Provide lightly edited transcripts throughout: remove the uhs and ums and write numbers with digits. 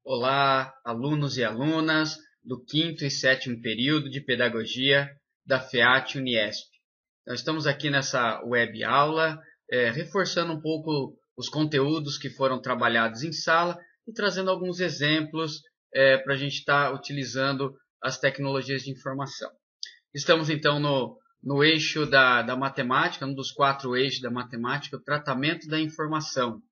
Olá, alunos e alunas do quinto e sétimo período de Pedagogia da FEAT Uniesp. Nós estamos aqui nessa web aula, reforçando um pouco os conteúdos que foram trabalhados em sala e trazendo alguns exemplos para a gente estar utilizando as tecnologias de informação. Estamos então no eixo da matemática, um dos 4 eixos da matemática, o tratamento da informação.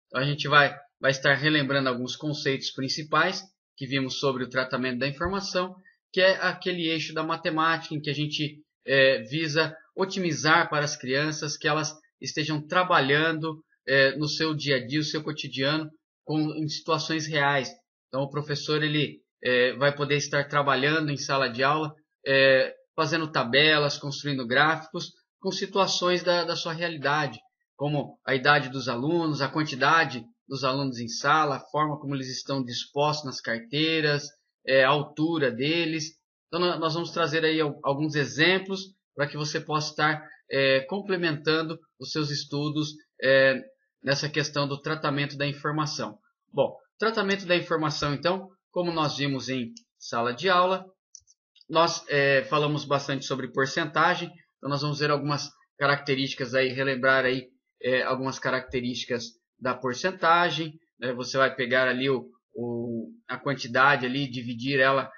Então a gente vai estar relembrando alguns conceitos principais que vimos sobre o tratamento da informação, que é aquele eixo da matemática em que a gente visa otimizar para as crianças que elas estejam trabalhando no seu dia a dia, o seu cotidiano, em situações reais. Então o professor ele vai poder estar trabalhando em sala de aula, fazendo tabelas, construindo gráficos com situações da sua realidade, como a idade dos alunos, a quantidade dos alunos em sala, a forma como eles estão dispostos nas carteiras, a altura deles. Então nós vamos trazer aí alguns exemplos para que você possa estar complementando os seus estudos nessa questão do tratamento da informação. Bom, tratamento da informação então, como nós vimos em sala de aula, nós falamos bastante sobre porcentagem, então nós vamos ver algumas características aí, relembrar aí algumas características da porcentagem. Você vai pegar ali a quantidade ali, dividir ela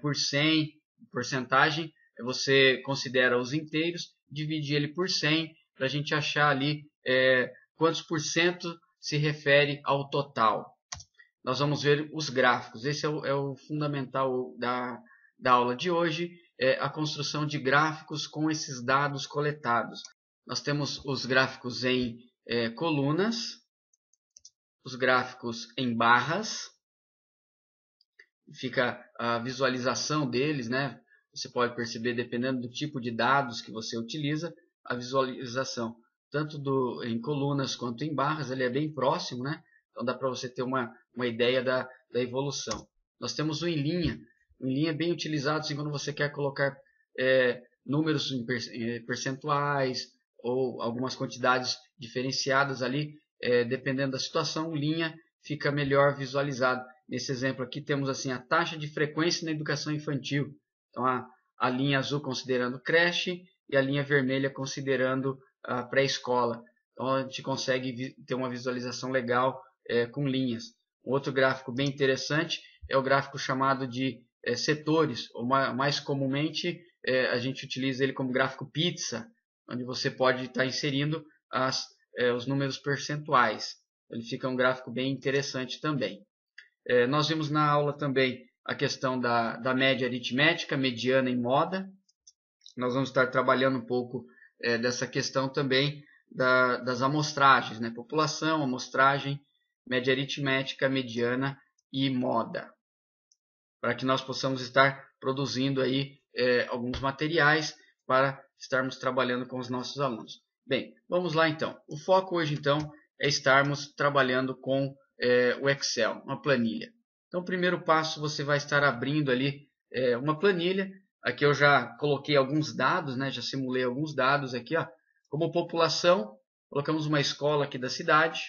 por 100, porcentagem, você considera os inteiros, divide ele por 100 para a gente achar ali quantos por cento se refere ao total. Nós vamos ver os gráficos, esse é o fundamental da aula de hoje, a construção de gráficos com esses dados coletados. Nós temos os gráficos em colunas, os gráficos em barras, fica a visualização deles, né? Você pode perceber, dependendo do tipo de dados que você utiliza, a visualização, tanto em colunas quanto em barras, ele é bem próximo, né? Então dá para você ter uma ideia da evolução. Nós temos o em linha. Em linha é bem utilizado assim, quando você quer colocar números em percentuais ou algumas quantidades diferenciadas ali, dependendo da situação, linha fica melhor visualizado. Nesse exemplo aqui temos assim a taxa de frequência na educação infantil. Então a linha azul considerando creche e a linha vermelha considerando a pré-escola. Então a gente consegue ter uma visualização legal com linhas. Um outro gráfico bem interessante é o gráfico chamado de setores, ou mais comumente a gente utiliza ele como gráfico pizza, onde você pode estar inserindo os números percentuais. Ele fica um gráfico bem interessante também. Nós vimos na aula também a questão da média aritmética, mediana e moda. Nós vamos estar trabalhando um pouco dessa questão também das amostragens, né? População, amostragem, média aritmética, mediana e moda, para que nós possamos estar produzindo aí alguns materiais para estarmos trabalhando com os nossos alunos. Bem, vamos lá então. O foco hoje então é estarmos trabalhando com o Excel, uma planilha. Então, o primeiro passo, você vai estar abrindo ali uma planilha. Aqui eu já coloquei alguns dados, né? Já simulei alguns dados aqui, ó. Como população, colocamos uma escola aqui da cidade.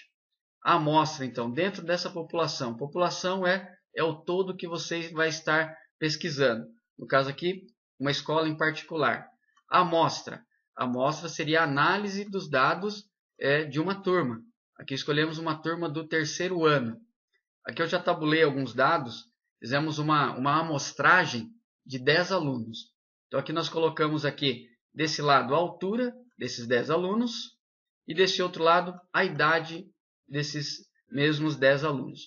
A amostra, então, dentro dessa população. População é o todo que você vai estar pesquisando. No caso aqui, uma escola em particular. A amostra seria a análise dos dados de uma turma. Aqui escolhemos uma turma do 3º ano. Aqui eu já tabulei alguns dados. Fizemos uma amostragem de 10 alunos. Então aqui nós colocamos aqui, desse lado, a altura desses 10 alunos e desse outro lado, a idade desses mesmos 10 alunos.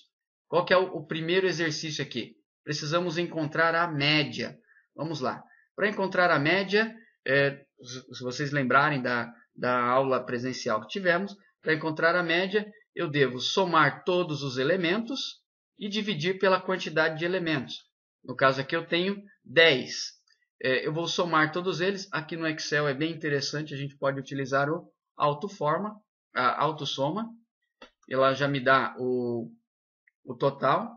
Qual que é o primeiro exercício aqui? Precisamos encontrar a média. Vamos lá. Para encontrar a média, se vocês lembrarem da aula presencial que tivemos, para encontrar a média, eu devo somar todos os elementos e dividir pela quantidade de elementos. No caso aqui eu tenho 10. Eu vou somar todos eles. Aqui no Excel é bem interessante, a gente pode utilizar a autossoma. Ela já me dá o total.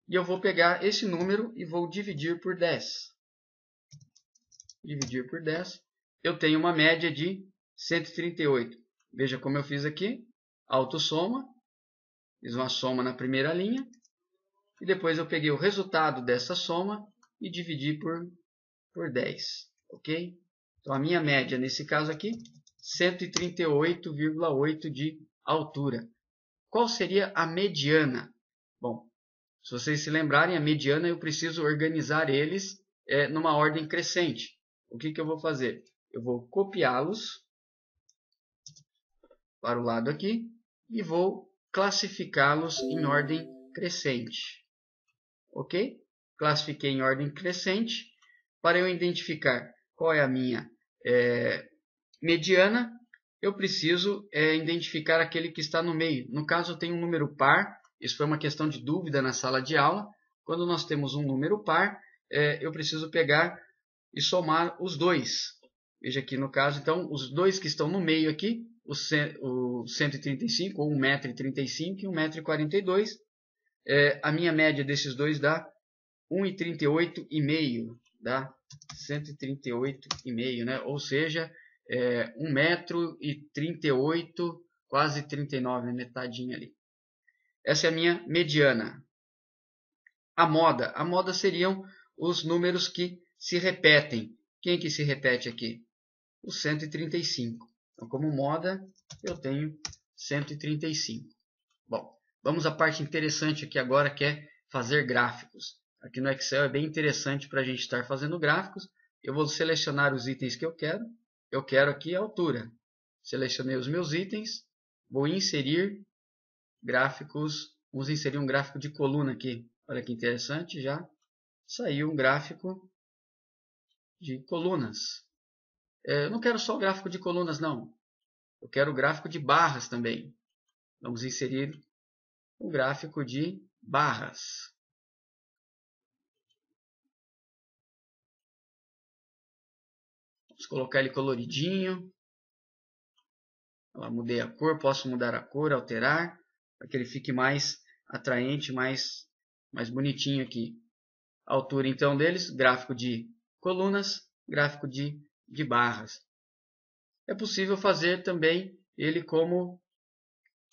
E eu vou pegar esse número e vou dividir por 10. Dividir por 10. Eu tenho uma média de 138. Veja como eu fiz aqui. Autossoma. Fiz uma soma na primeira linha. e depois eu peguei o resultado dessa soma e dividi por 10. Ok? Então a minha média nesse caso aqui, 138,8 de altura. Qual seria a mediana? Bom, se vocês se lembrarem, a mediana eu preciso organizar eles numa ordem crescente. O que eu vou fazer? Eu vou copiá-los para o lado aqui e vou classificá-los em ordem crescente. Ok? Classifiquei em ordem crescente. Para eu identificar qual é a minha mediana, eu preciso identificar aquele que está no meio. No caso, eu tenho um número par. Isso foi uma questão de dúvida na sala de aula. Quando nós temos um número par, eu preciso pegar e somar os dois. Veja aqui no caso, então, os dois que estão no meio aqui, o 135, ou 1,35 m e 1,42 m. A minha média desses dois dá 1,38,5. Dá 138,5, né? Ou seja, 1,38 m, quase 39, né? Metadinha ali. Essa é a minha mediana. A moda seriam os números que se repetem. Quem que se repete aqui? O 135. Então, como moda, eu tenho 135. Bom, vamos à parte interessante aqui agora, que é fazer gráficos. Aqui no Excel é bem interessante para a gente estar fazendo gráficos. Eu vou selecionar os itens que eu quero. Eu quero aqui a altura. Selecionei os meus itens. Vou inserir gráficos. Vamos inserir um gráfico de coluna aqui. Olha que interessante, já saiu um gráfico de colunas. Eu não quero só o gráfico de colunas, não. Eu quero o gráfico de barras também. Vamos inserir um gráfico de barras. Vamos colocar ele coloridinho. Mudei a cor, posso mudar a cor, alterar, para que ele fique mais atraente, mais bonitinho aqui. A altura então deles, gráfico de colunas, gráfico de barras. É possível fazer também ele como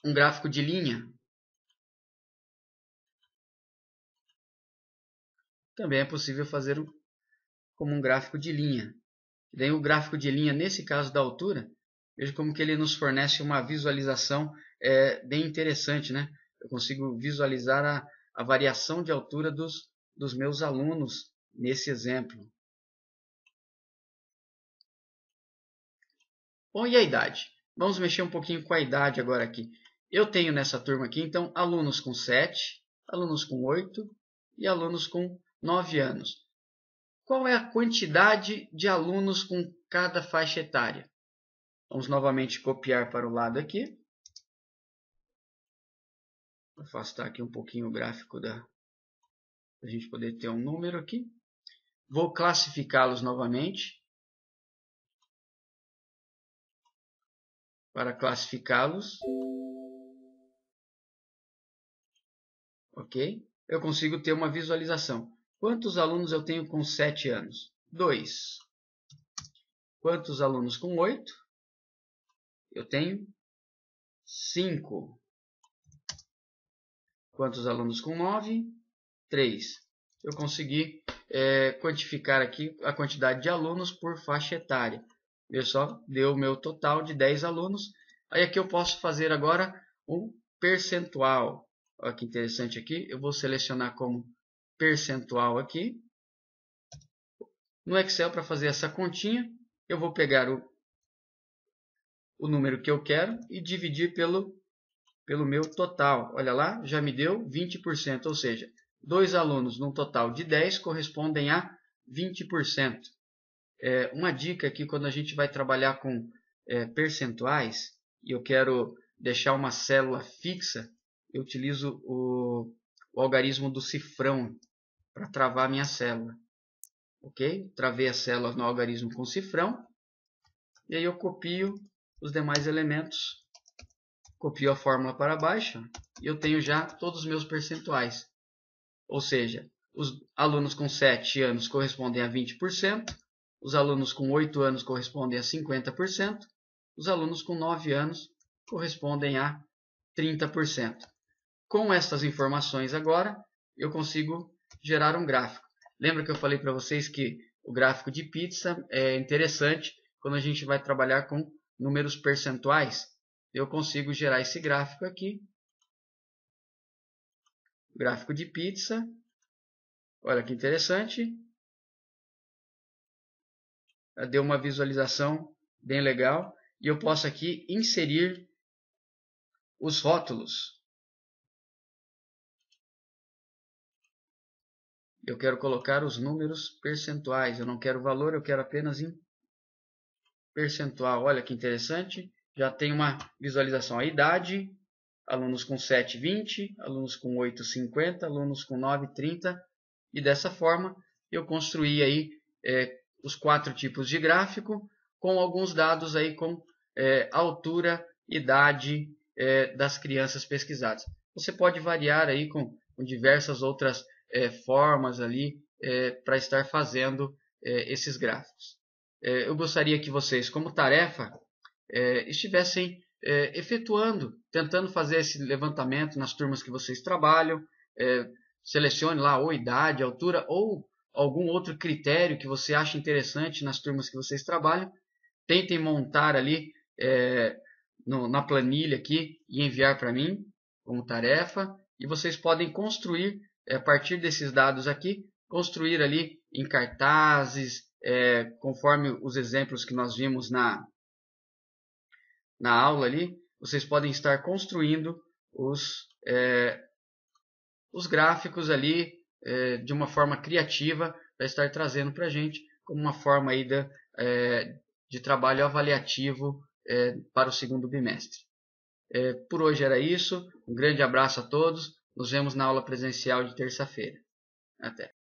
um gráfico de linha. Também é possível fazer como um gráfico de linha. Daí o gráfico de linha, nesse caso da altura, veja como que ele nos fornece uma visualização bem interessante, né? Eu consigo visualizar a variação de altura dos meus alunos nesse exemplo. Bom, e a idade? Vamos mexer um pouquinho com a idade agora aqui. Eu tenho nessa turma aqui, então, alunos com 7, alunos com 8 e alunos com 9 anos. Qual é a quantidade de alunos com cada faixa etária? Vamos novamente copiar para o lado aqui. Vou afastar aqui um pouquinho o gráfico para a gente poder ter um número aqui. Vou classificá-los novamente. Para classificá-los. Ok? Eu consigo ter uma visualização. Quantos alunos eu tenho com 7 anos? 2. Quantos alunos com 8? Eu tenho 5. Quantos alunos com 9? 3. Eu consegui quantificar aqui a quantidade de alunos por faixa etária. Veja só, deu o meu total de 10 alunos. Aí aqui eu posso fazer agora um percentual. Olha que interessante aqui. Eu vou selecionar como percentual aqui. No Excel, para fazer essa continha, eu vou pegar o número que eu quero e dividir pelo meu total. Olha lá, já me deu 20%, ou seja, 2 alunos num total de 10 correspondem a 20%. Uma dica aqui, quando a gente vai trabalhar com percentuais, e eu quero deixar uma célula fixa, eu utilizo o algarismo do cifrão para travar a minha célula. Ok? Travei a célula no algarismo com cifrão, e aí eu copio os demais elementos. Copio a fórmula para baixo e eu tenho já todos os meus percentuais. Ou seja, os alunos com 7 anos correspondem a 20%, os alunos com 8 anos correspondem a 50%, os alunos com 9 anos correspondem a 30%. Com estas informações agora, eu consigo gerar um gráfico. Lembra que eu falei para vocês que o gráfico de pizza é interessante quando a gente vai trabalhar com números percentuais? Eu consigo gerar esse gráfico aqui. Gráfico de pizza. Olha que interessante. Deu uma visualização bem legal. E eu posso aqui inserir os rótulos. Eu quero colocar os números percentuais. Eu não quero valor, eu quero apenas em percentual. Olha que interessante. Já tem uma visualização. A idade, alunos com 7,20, alunos com 8,50, alunos com 9,30. E dessa forma eu construí aí os 4 tipos de gráfico com alguns dados aí com altura, idade das crianças pesquisadas. Você pode variar aí com diversas outras formas ali para estar fazendo esses gráficos. Eu gostaria que vocês, como tarefa, estivessem efetuando, tentando fazer esse levantamento nas turmas que vocês trabalham. Selecione lá ou idade, altura ou algum outro critério que você acha interessante nas turmas que vocês trabalham. Tentem montar ali na planilha aqui e enviar para mim como tarefa. E vocês podem construir, a partir desses dados aqui, construir ali em cartazes, conforme os exemplos que nós vimos na aula ali. Vocês podem estar construindo os gráficos ali de uma forma criativa para estar trazendo para a gente como uma forma aí de trabalho avaliativo para o segundo bimestre. Por hoje era isso. Um grande abraço a todos. Nos vemos na aula presencial de terça-feira. Até!